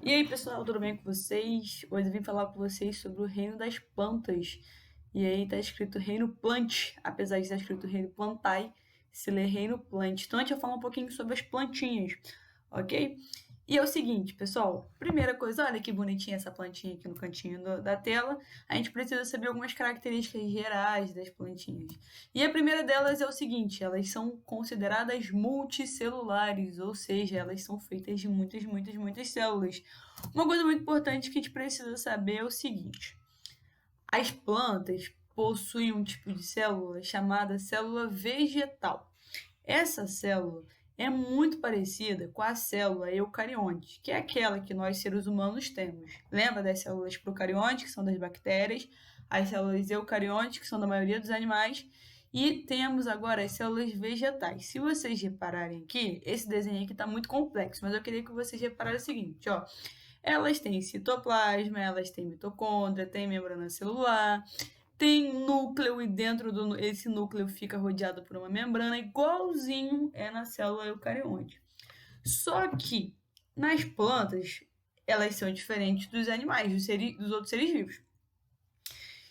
E aí, pessoal, tudo bem com vocês? Hoje eu vim falar com vocês sobre o reino das plantas. E aí tá escrito reino plant, apesar de estar escrito reino plantae, se lê reino plant. Então a gente vai falar um pouquinho sobre as plantinhas, ok? E é o seguinte, pessoal, primeira coisa, olha que bonitinha essa plantinha aqui no cantinho da tela. A gente precisa saber algumas características gerais das plantinhas. E a primeira delas é o seguinte, elas são consideradas multicelulares, ou seja, elas são feitas de muitas células. Uma coisa muito importante que a gente precisa saber é o seguinte: as plantas possuem um tipo de célula chamada célula vegetal. Essa célula é muito parecida com a célula eucarionte, que é aquela que nós seres humanos temos. Lembra das células procariontes, que são das bactérias, as células eucariontes, que são da maioria dos animais, e temos agora as células vegetais. Se vocês repararem aqui, esse desenho aqui está muito complexo, mas eu queria que vocês reparassem o seguinte, ó. Elas têm citoplasma, elas têm mitocôndria, têm membrana celular, tem núcleo e dentro desse núcleo fica rodeado por uma membrana, igualzinho é na célula eucarionte. Só que nas plantas, elas são diferentes dos animais, dos outros seres vivos.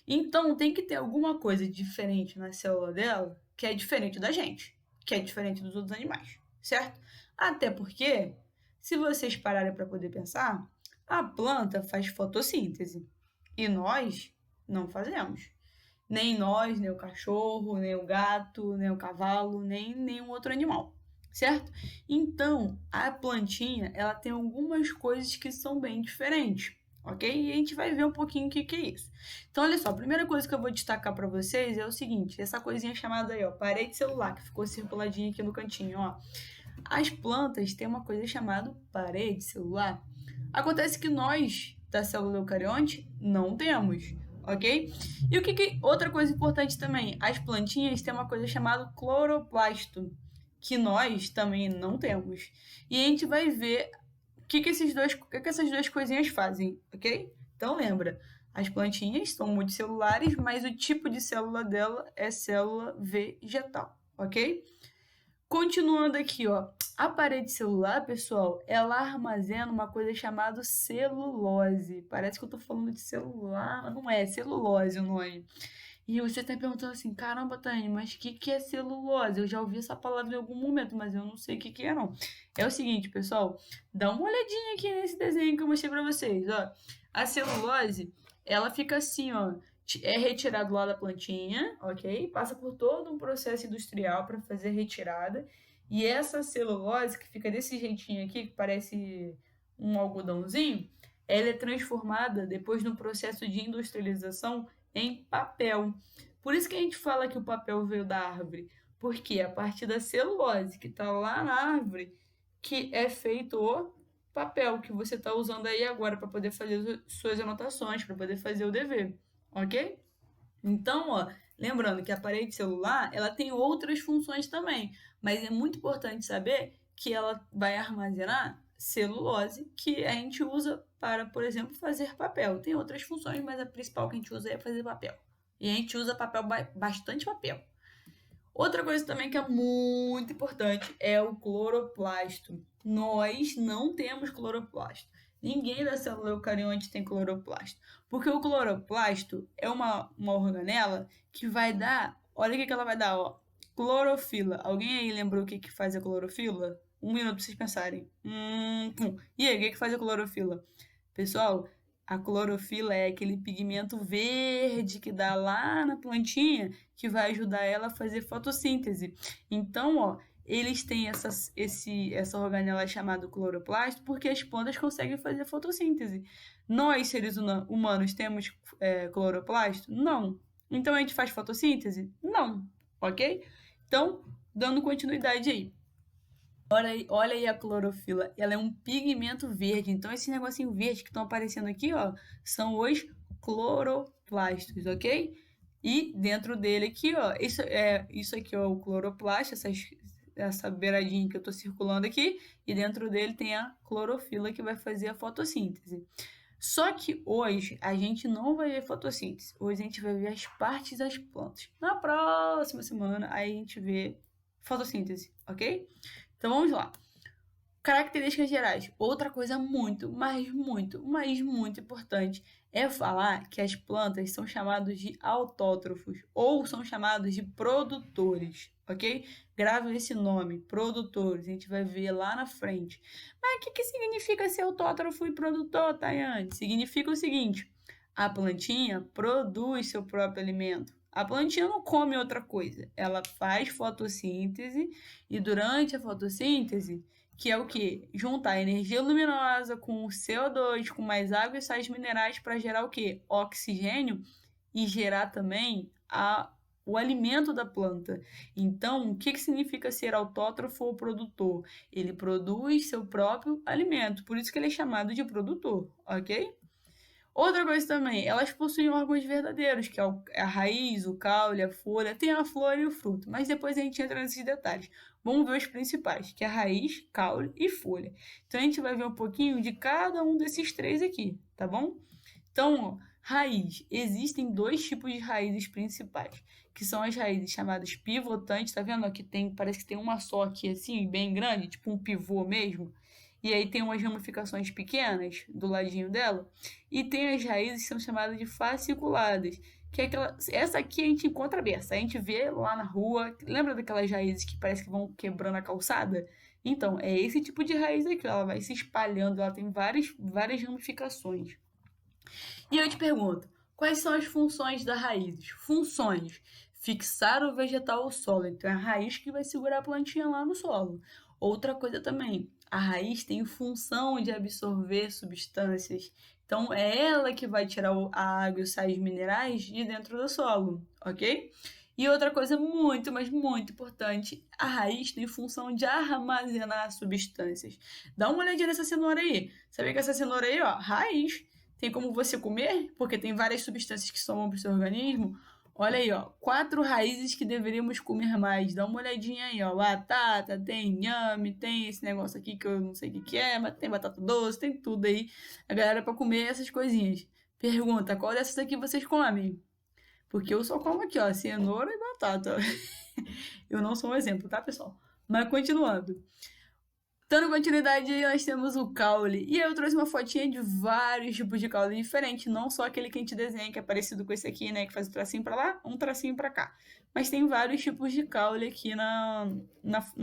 Então tem que ter alguma coisa diferente na célula dela que é diferente da gente, que é diferente dos outros animais, certo? Até porque, se vocês pararem para poder pensar, a planta faz fotossíntese e nós não fazemos. Nem nós, nem o cachorro, nem o gato, nem o cavalo, nem nenhum outro animal, certo? Então, a plantinha, ela tem algumas coisas que são bem diferentes, ok? E a gente vai ver um pouquinho o que é isso. Então, olha só, a primeira coisa que eu vou destacar para vocês é o seguinte, essa coisinha chamada aí, ó, parede celular, que ficou circuladinha aqui no cantinho, ó. As plantas têm uma coisa chamada parede celular. Acontece que nós, da célula eucarionte, não temos, ok? E outra coisa importante também, as plantinhas têm uma coisa chamada cloroplasto, que nós também não temos. E a gente vai ver o que essas duas coisinhas fazem, ok? Então lembra, as plantinhas são multicelulares, mas o tipo de célula dela é célula vegetal, ok? Continuando aqui, ó, a parede celular, pessoal, ela armazena uma coisa chamada celulose. Parece que eu tô falando de celular, mas não é, celulose o nome. E você tá perguntando assim, caramba, Tânia, mas o que é celulose? Eu já ouvi essa palavra em algum momento, mas eu não sei o que é, não. É o seguinte, pessoal, dá uma olhadinha aqui nesse desenho que eu mostrei pra vocês, ó. A celulose, ela fica assim, ó, é retirado lá da plantinha, ok? Passa por todo um processo industrial para fazer a retirada. E essa celulose, que fica desse jeitinho aqui, que parece um algodãozinho, ela é transformada depois no processo de industrialização em papel. Por isso que a gente fala que o papel veio da árvore, porque a partir da celulose que está lá na árvore, que é feito o papel que você está usando aí agora para poder fazer suas anotações, para poder fazer o dever, ok? Então, ó, lembrando que a parede celular, ela tem outras funções também, mas é muito importante saber que ela vai armazenar celulose, que a gente usa para, por exemplo, fazer papel. Tem outras funções, mas a principal que a gente usa é fazer papel. E a gente usa papel, bastante papel. Outra coisa também que é muito importante é o cloroplasto. Nós não temos cloroplasto. Ninguém da célula eucarionte tem cloroplasto. Porque o cloroplasto é uma organela que vai dar. Olha o que ela vai dar, ó. Clorofila. Alguém aí lembrou o que faz a clorofila? Um minuto para vocês pensarem. Pum. E aí, o que faz a clorofila? Pessoal, a clorofila é aquele pigmento verde que dá lá na plantinha que vai ajudar ela a fazer fotossíntese. Então, ó, eles têm essa organela chamada cloroplasto porque as plantas conseguem fazer fotossíntese. Nós, seres humanos, temos cloroplasto? Não. Então a gente faz fotossíntese? Não. Ok? Então, dando continuidade aí. Olha aí a clorofila, ela é um pigmento verde. Então, esse negocinho verde que estão aparecendo aqui, ó, são os cloroplastos, ok? E dentro dele aqui, ó, isso aqui é o cloroplasto, essa beiradinha que eu estou circulando aqui, e dentro dele tem a clorofila que vai fazer a fotossíntese. Só que hoje a gente não vai ver fotossíntese. Hoje a gente vai ver as partes das plantas. Na próxima semana, aí a gente vê fotossíntese, ok? Então vamos lá. Características gerais. Outra coisa muito importante é falar que as plantas são chamadas de autótrofos ou são chamados de produtores, ok? Grave esse nome, produtores, a gente vai ver lá na frente. Mas o que significa ser autótrofo e produtor, Tayane? Significa o seguinte, a plantinha produz seu próprio alimento. A plantinha não come outra coisa, ela faz fotossíntese e durante a fotossíntese, que é o quê? Juntar energia luminosa com CO2, com mais água e sais minerais para gerar o quê? Oxigênio e gerar também o alimento da planta. Então, o que significa ser autótrofo ou produtor? Ele produz seu próprio alimento, por isso que ele é chamado de produtor, ok? Outra coisa também, elas possuem órgãos verdadeiros, que é a raiz, o caule, a folha, tem a flor e o fruto, mas depois a gente entra nesses detalhes. Vamos ver os principais, que é a raiz, caule e folha. Então a gente vai ver um pouquinho de cada um desses três aqui, tá bom? Então, ó, raiz. Existem dois tipos de raízes principais, que são as raízes chamadas pivotantes, tá vendo? Aqui tem, parece que tem uma só aqui assim, bem grande, tipo um pivô mesmo. E aí tem umas ramificações pequenas do ladinho dela. E tem as raízes que são chamadas de fasciculadas, que é aquela, essa aqui a gente encontra aberta, a gente vê lá na rua, lembra daquelas raízes que parece que vão quebrando a calçada? Então, é esse tipo de raiz aqui, ela vai se espalhando, ela tem várias ramificações. E eu te pergunto, quais são as funções das raízes? Funções: fixar o vegetal ao solo. Então é a raiz que vai segurar a plantinha lá no solo. Outra coisa também, a raiz tem função de absorver substâncias. Então é ela que vai tirar a água e os sais minerais de dentro do solo, ok? E outra coisa mas muito importante, a raiz tem função de armazenar substâncias. Dá uma olhadinha nessa cenoura aí. Sabia que essa cenoura aí, ó, raiz, tem como você comer, porque tem várias substâncias que somam para o seu organismo. Olha aí, ó, 4 raízes que deveríamos comer mais. Dá uma olhadinha aí, ó, batata, tem inhame, tem esse negócio aqui que eu não sei o que é, mas tem batata doce, tem tudo aí. A galera para comer essas coisinhas. Pergunta, qual dessas aqui vocês comem? Porque eu só como aqui, ó, cenoura e batata. Eu não sou um exemplo, tá, pessoal? Mas continuando. Dando continuidade, nós temos o caule. E eu trouxe uma fotinha de vários tipos de caule diferentes, não só aquele que a gente desenha, que é parecido com esse aqui, né? Que faz um tracinho pra lá, um tracinho pra cá. Mas tem vários tipos de caule aqui na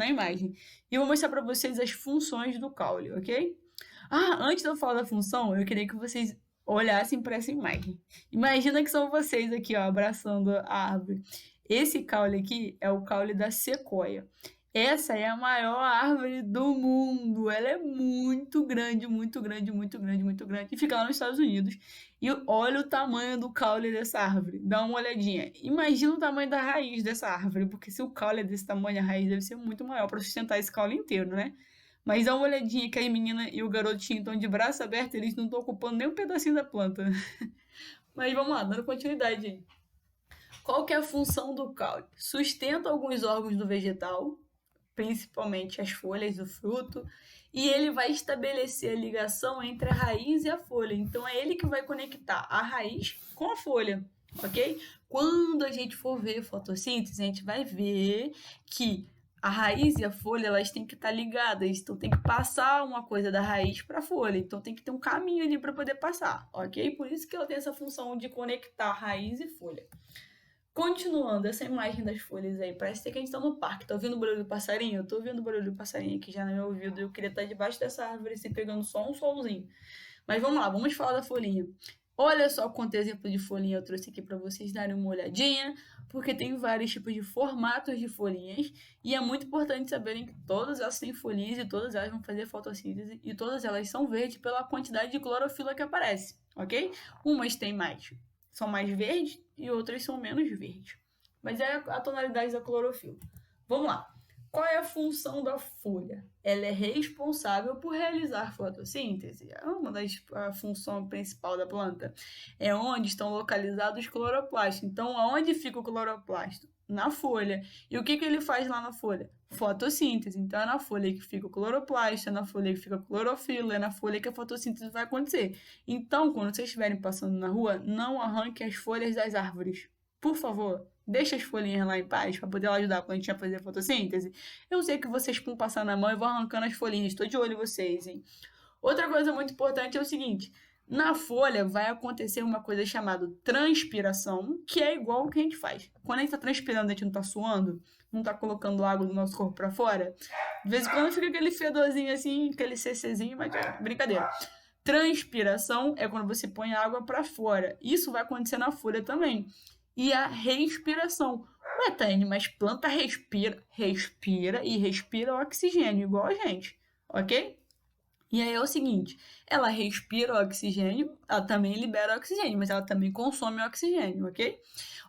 imagem. E eu vou mostrar pra vocês as funções do caule, ok? Ah, antes de eu falar da função, eu queria que vocês olhassem para essa imagem. Imagina que são vocês aqui, ó, abraçando a árvore. Esse caule aqui é o caule da sequoia. Essa é a maior árvore do mundo. Ela é muito grande, muito grande, muito grande, muito grande. E fica lá nos Estados Unidos. E olha o tamanho do caule dessa árvore. Dá uma olhadinha. Imagina o tamanho da raiz dessa árvore, porque se o caule é desse tamanho, a raiz deve ser muito maior para sustentar esse caule inteiro, né? Mas dá uma olhadinha que a menina e o garotinho estão de braço aberto, eles não estão ocupando nem um pedacinho da planta. Mas vamos lá, dando continuidade aí. Qual que é a função do caule? Sustenta alguns órgãos do vegetal, principalmente as folhas do fruto, e ele vai estabelecer a ligação entre a raiz e a folha. Então é ele que vai conectar a raiz com a folha, ok? Quando a gente for ver fotossíntese, a gente vai ver que a raiz e a folha, elas têm que estar ligadas, então tem que passar uma coisa da raiz para a folha, então tem que ter um caminho ali para poder passar, ok? Por isso que ela tem essa função de conectar raiz e folha. Continuando essa imagem das folhas aí, parece que a gente tá no parque. Tá ouvindo o barulho do passarinho? Eu tô ouvindo o barulho do passarinho aqui já no meu ouvido. Eu queria estar debaixo dessa árvore, assim, pegando só um solzinho. Mas vamos lá, vamos falar da folhinha. Olha só quanto exemplo de folhinha eu trouxe aqui para vocês darem uma olhadinha, porque tem vários tipos de formatos de folhinhas, e é muito importante saberem que todas elas têm folhinhas e todas elas vão fazer fotossíntese, e todas elas são verdes pela quantidade de clorofila que aparece, ok? Umas têm mais, são mais verdes e outras são menos verdes. Mas é a tonalidade da clorofila. Vamos lá. Qual é a função da folha? Ela é responsável por realizar fotossíntese. É uma das funções principais da planta. É onde estão localizados os cloroplastos. Então, aonde fica o cloroplasto? Na folha. E o que ele faz lá na folha? Fotossíntese. Então, é na folha que fica o cloroplasto, é na folha que fica a clorofila, é na folha que a fotossíntese vai acontecer. Então, quando vocês estiverem passando na rua, não arranquem as folhas das árvores. Por favor, Deixa as folhinhas lá em paz para poder ajudar a plantinha a fazer a fotossíntese. Eu sei que vocês vão passar na mão e vão arrancando as folhinhas. Estou de olho em vocês, hein? Outra coisa muito importante é o seguinte: na folha vai acontecer uma coisa chamada transpiração, que é igual o que a gente faz. Quando a gente está transpirando, a gente não está suando, não está colocando água do nosso corpo para fora. De vez em quando fica aquele fedorzinho assim, aquele CCzinho, mas é brincadeira. Transpiração é quando você põe a água para fora. Isso vai acontecer na folha também. E a respiração. Ué, Taine, mas planta respira e respira oxigênio, igual a gente, ok? E aí é o seguinte, ela respira o oxigênio, ela também libera oxigênio, mas ela também consome oxigênio, ok?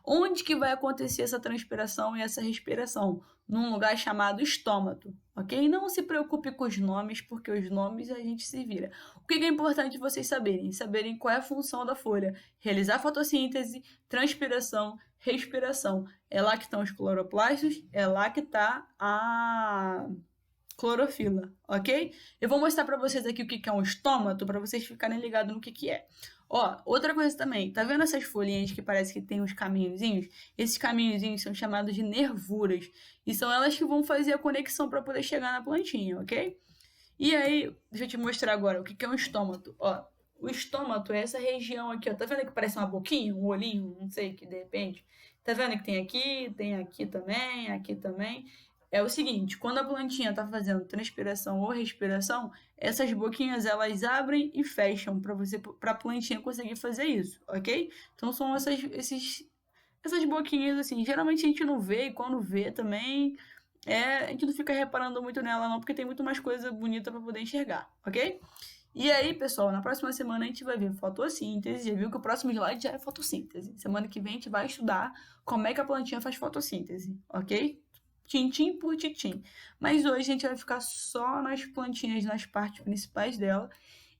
Onde que vai acontecer essa transpiração e essa respiração? Num lugar chamado estômago, ok? Não se preocupe com os nomes, porque os nomes a gente se vira. O que é importante vocês saberem? Saberem qual é a função da folha. Realizar fotossíntese, transpiração, respiração. É lá que estão os cloroplastos, é lá que está a clorofila, ok? Eu vou mostrar para vocês aqui o que é um estômago, para vocês ficarem ligados no que é. Ó, outra coisa também, tá vendo essas folhinhas que parece que tem uns caminhozinhos? Esses caminhozinhos são chamados de nervuras, e são elas que vão fazer a conexão para poder chegar na plantinha, ok? E aí, deixa eu te mostrar agora o que é um estômago. Ó, o estômago é essa região aqui, ó. Tá vendo que parece uma boquinha, um olhinho, não sei, que de repente. Tá vendo que tem aqui também, aqui também. É o seguinte, quando a plantinha está fazendo transpiração ou respiração, essas boquinhas elas abrem e fecham para a plantinha conseguir fazer isso, ok? Então são essas boquinhas assim, geralmente a gente não vê e quando vê também, a gente não fica reparando muito nela não, porque tem muito mais coisa bonita para poder enxergar, ok? E aí, pessoal, na próxima semana a gente vai ver fotossíntese. Já viu que o próximo slide já é fotossíntese. Semana que vem a gente vai estudar como é que a plantinha faz fotossíntese, ok? Tintim por tintim. Mas hoje a gente vai ficar só nas plantinhas, nas partes principais dela.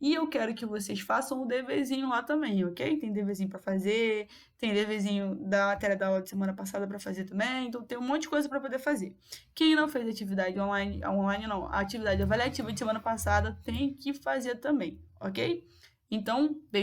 E eu quero que vocês façam o deverzinho lá também, ok? Tem deverzinho para fazer, tem deverzinho da matéria da aula de semana passada para fazer também. Então tem um monte de coisa para poder fazer. Quem não fez atividade online não, a atividade avaliativa de semana passada tem que fazer também, ok? Então, beijo.